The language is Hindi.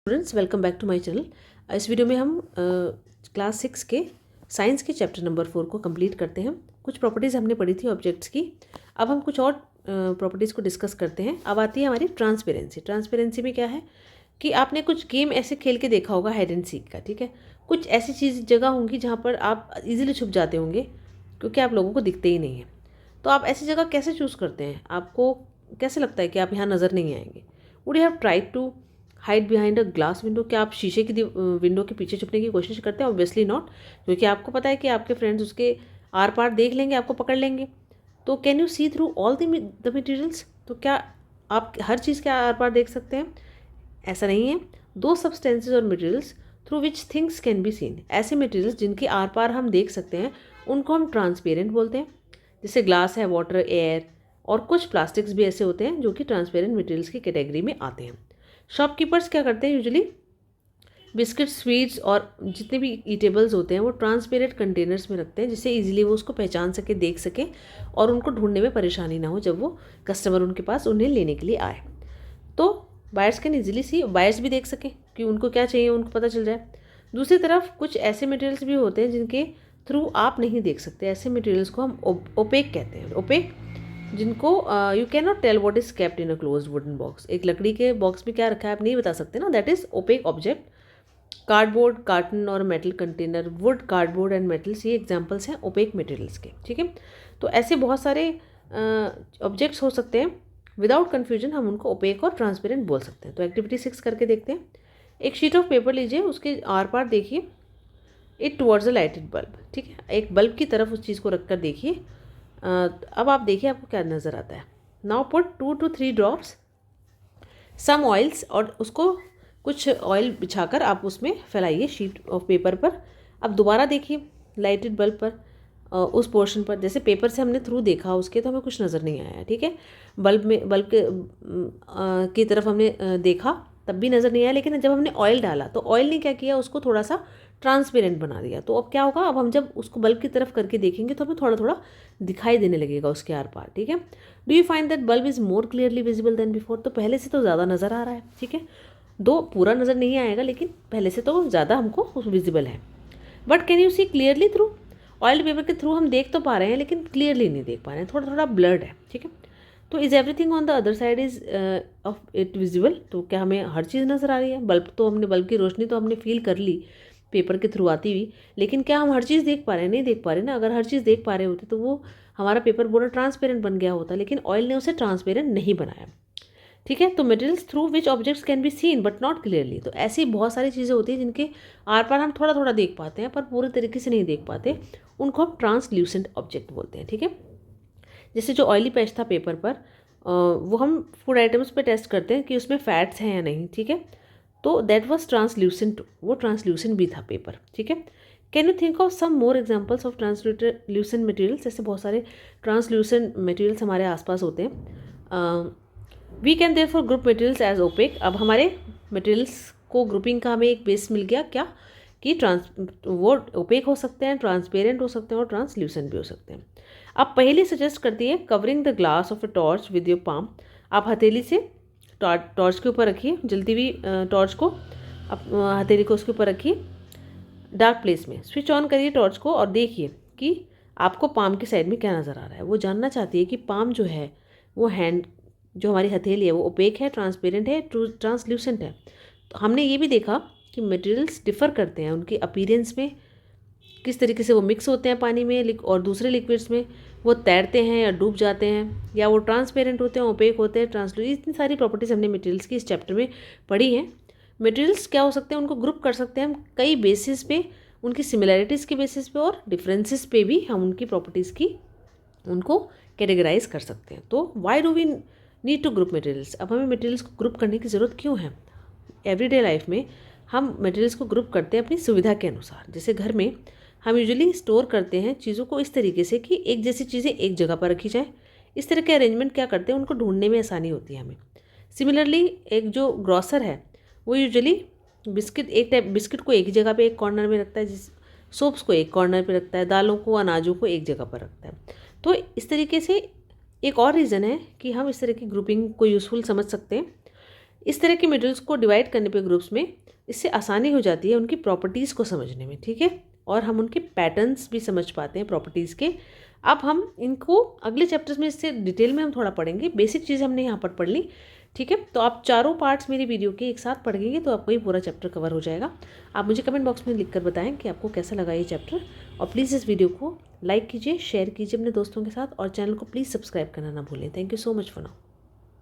Students, welcome back to my channel. इस वीडियो में हम क्लास 6 के साइंस के चैप्टर नंबर 4 को कंप्लीट करते हैं। कुछ प्रॉपर्टीज़ हमने पढ़ी थी ऑब्जेक्ट्स की। अब हम कुछ और प्रॉपर्टीज़ को डिस्कस करते हैं। अब आती है हमारी ट्रांसपेरेंसी। ट्रांसपेरेंसी में क्या है कि आपने कुछ गेम ऐसे खेल के देखा होगा, हाइड एंड सीक का, ठीक है। कुछ ऐसी चीज़ जगह होंगी जहाँ पर आप इजीली छुप जाते होंगे क्योंकि आप लोगों को दिखते ही नहीं हैं। तो आप ऐसी जगह कैसे चूज़ करते हैं? आपको कैसे लगता है कि आप यहाँ नज़र नहीं आएंगे? Would you have tried to hide behind a glass window? क्या आप शीशे की विंडो के पीछे छुपने की कोशिश करते हैं? ऑब्वियसली नॉट, क्योंकि आपको पता है कि आपके फ्रेंड्स उसके आर पार देख लेंगे, आपको पकड़ लेंगे। तो can you see through all the materials? तो क्या आप हर चीज़ के आर पार देख सकते हैं? ऐसा नहीं है। दो सब्सटेंसेज और materials through which things can be seen, ऐसे मटेरियल्स जिनके आर पार हम देख सकते हैं उनको हम ट्रांसपेरेंट बोलते हैं। जैसे ग्लास है, वाटर, एयर, और कुछ प्लास्टिक्स भी ऐसे होते हैं जो कि ट्रांसपेरेंट मटेरियल्स की कैटेगरी में आते हैं। शॉपकीपर्स क्या करते हैं? यूजुअली बिस्किट, स्वीट्स और जितने भी ईटेबल्स होते हैं वो ट्रांसपेरेंट कंटेनर्स में रखते हैं, जिससे इजीली वो उसको पहचान सके, देख सके और उनको ढूंढने में परेशानी ना हो जब वो कस्टमर उनके पास उन्हें लेने के लिए आए। तो buyers can easily C, buyers भी देख सकें कि उनको क्या चाहिए, उनको पता चल जाए। दूसरी तरफ कुछ ऐसे मटेरियल्स भी होते हैं जिनके थ्रू आप नहीं देख सकते। ऐसे मटेरियल्स को हम ओपेक कहते हैं। ओपेक, जिनको you can not tell what is kept in a closed wooden box. एक लकड़ी के बॉक्स में क्या रखा है आप नहीं बता सकते ना, that is opaque object. Cardboard, carton और metal container, wood, cardboard and metals, ये एग्जाम्पल्स हैं ओपेक मटेरियल्स के, ठीक है। तो ऐसे बहुत सारे ऑब्जेक्ट्स हो सकते हैं। विदाउट कन्फ्यूजन हम उनको ओपेक और ट्रांसपेरेंट बोल सकते हैं। तो एक्टिविटी 6 करके देखते हैं। एक शीट ऑफ पेपर लीजिए, उसके आर पार देखिए, it towards a lighted bulb, ठीक है। एक बल्ब की तरफ उस चीज़ को रखकर देखिए। अब आप देखिए आपको क्या नज़र आता है। Now put 2 to 3 drops some oils, और उसको कुछ ऑयल बिछाकर आप उसमें फैलाइए शीट ऑफ पेपर पर। अब दोबारा देखिए लाइटेड बल्ब पर, उस पोर्शन पर। जैसे पेपर से हमने थ्रू देखा उसके, तो हमें कुछ नज़र नहीं आया, ठीक है। बल्ब की तरफ हमने देखा, तब भी नज़र नहीं आया। लेकिन जब हमने ऑयल डाला तो ऑयल ने क्या किया, उसको थोड़ा सा ट्रांसपेरेंट बना दिया। तो अब क्या होगा, अब हम जब उसको बल्ब की तरफ करके देखेंगे तो हमें थोड़ा थोड़ा दिखाई देने लगेगा उसके आर पार, ठीक है। Do you find that bulb is more clearly visible than before? तो पहले से तो ज़्यादा नज़र आ रहा है, ठीक है। दो पूरा नज़र नहीं आएगा, लेकिन पहले से तो ज़्यादा हमको विजिबल है। But can you see clearly through? Oil paper के थ्रू हम देख तो पा रहे हैं लेकिन क्लियरली नहीं देख पा रहे हैं, थोड़ा थोड़ा ब्लर्ड है, ठीक है। तो is everything on the other side is of it visible? तो क्या हमें हर चीज़ नज़र आ रही है? बल्ब की रोशनी तो हमने फील कर ली पेपर के थ्रू आती हुई, लेकिन क्या हम हर चीज़ देख पा रहे हैं? नहीं देख पा रहे ना। अगर हर चीज़ देख पा रहे होते तो वो हमारा पेपर पूरा ट्रांसपेरेंट बन गया होता, लेकिन ऑयल ने उसे ट्रांसपेरेंट नहीं बनाया, ठीक है। तो materials through which objects can be seen but not clearly. तो ऐसी बहुत सारी चीज़ें होती हैं जिनके आर पार हम थोड़ा थोड़ा देख पाते हैं पर पूरे तरीके से नहीं देख पाते, उनको हम ट्रांसल्यूसेंट ऑब्जेक्ट बोलते हैं, ठीक है। जैसे जो ऑयली पैच था पेपर पर, वो हम फूड आइटम्स पे टेस्ट करते हैं कि उसमें फैट्स हैं या नहीं, ठीक है। तो दैट वाज ट्रांसल्यूसेंट, वो ट्रांसल्यूसेंट भी था पेपर, ठीक है। Can you think of some more examples of translucent materials? ऐसे बहुत सारे ट्रांसल्यूसेंट मटेरियल्स हमारे आसपास होते हैं। We can therefore group materials as opaque. अब हमारे मटेरियल्स को ग्रुपिंग का हमें एक बेस मिल गया, क्या कि वो ओपेक हो सकते हैं, ट्रांसपेरेंट हो सकते हैं और ट्रांसल्यूसेंट भी हो सकते हैं। अब पहले सजेस्ट करती है covering the glass of a torch with your palm. आप हथेली से टॉर्च के ऊपर रखिए, जलती हुई टॉर्च को, हथेली को उसके ऊपर रखिए डार्क प्लेस में। स्विच ऑन करिए टॉर्च को और देखिए कि आपको पाम की साइड में क्या नज़र आ रहा है। वो जानना चाहती है कि पाम जो है, वो हैंड जो हमारी हथेली है, वो ओपेक है, ट्रांसपेरेंट है, ट्रांसल्यूसेंट है। तो हमने ये भी देखा कि मटेरियल्स डिफ़र करते हैं उनके अपीयरेंस में, किस तरीके से वो मिक्स होते हैं पानी में और दूसरे लिक्विड्स में, वो तैरते हैं या डूब जाते हैं, या वो ट्रांसपेरेंट होते हैं, ओपेक होते हैं, ट्रांसल्यूसेंट। इतनी सारी प्रॉपर्टीज़ हमने मटेरियल्स की इस चैप्टर में पढ़ी हैं। मटेरियल्स क्या हो सकते हैं, उनको ग्रुप कर सकते हैं हम कई बेसिस पे, उनकी सिमिलैरिटीज़ के बेसिस पे और डिफरेंसेस पे भी हम उनकी प्रॉपर्टीज़ की उनको कैटेगराइज कर सकते हैं। तो why do we need to group materials? अब हमें मटेरियल्स को ग्रुप करने की ज़रूरत क्यों है? एवरीडे लाइफ में हम मटेरियल्स को ग्रुप करते हैं अपनी सुविधा के अनुसार। जैसे घर में हम यूजुअली स्टोर करते हैं चीज़ों को इस तरीके से कि एक जैसी चीज़ें एक जगह पर रखी जाए। इस तरह के अरेंजमेंट क्या करते हैं, उनको ढूंढने में आसानी होती है हमें। सिमिलरली एक जो ग्रॉसर है वो यूजुअली बिस्किट को एक ही जगह पे एक कॉर्नर में रखता है, जिस सोप्स को एक कॉर्नर पे रखता है, दालों को, अनाजों को एक जगह पर रखता है। तो इस तरीके से एक और रीज़न है कि हम इस तरह की ग्रुपिंग को यूज़फुल समझ सकते हैं। इस तरह के मटेरियल्स को डिवाइड करने पे ग्रुप्स में इससे आसानी हो जाती है उनकी प्रॉपर्टीज़ को समझने में, ठीक है, और हम उनके पैटर्न्स भी समझ पाते हैं प्रॉपर्टीज़ के। अब हम इनको अगले चैप्टर्स में इससे डिटेल में हम थोड़ा पढ़ेंगे। बेसिक चीज़ हमने यहाँ पर पढ़ ली, ठीक है। तो आप चारों पार्ट्स मेरी वीडियो के एक साथ पढ़ेंगे तो आपको ये पूरा चैप्टर कवर हो जाएगा। आप मुझे कमेंट बॉक्स में लिखकर बताएं कि आपको कैसा लगा ये चैप्टर, और प्लीज़ इस वीडियो को लाइक कीजिए, शेयर कीजिए अपने दोस्तों के साथ, और चैनल को प्लीज़ सब्सक्राइब करना ना भूलें। Thank you so much for now.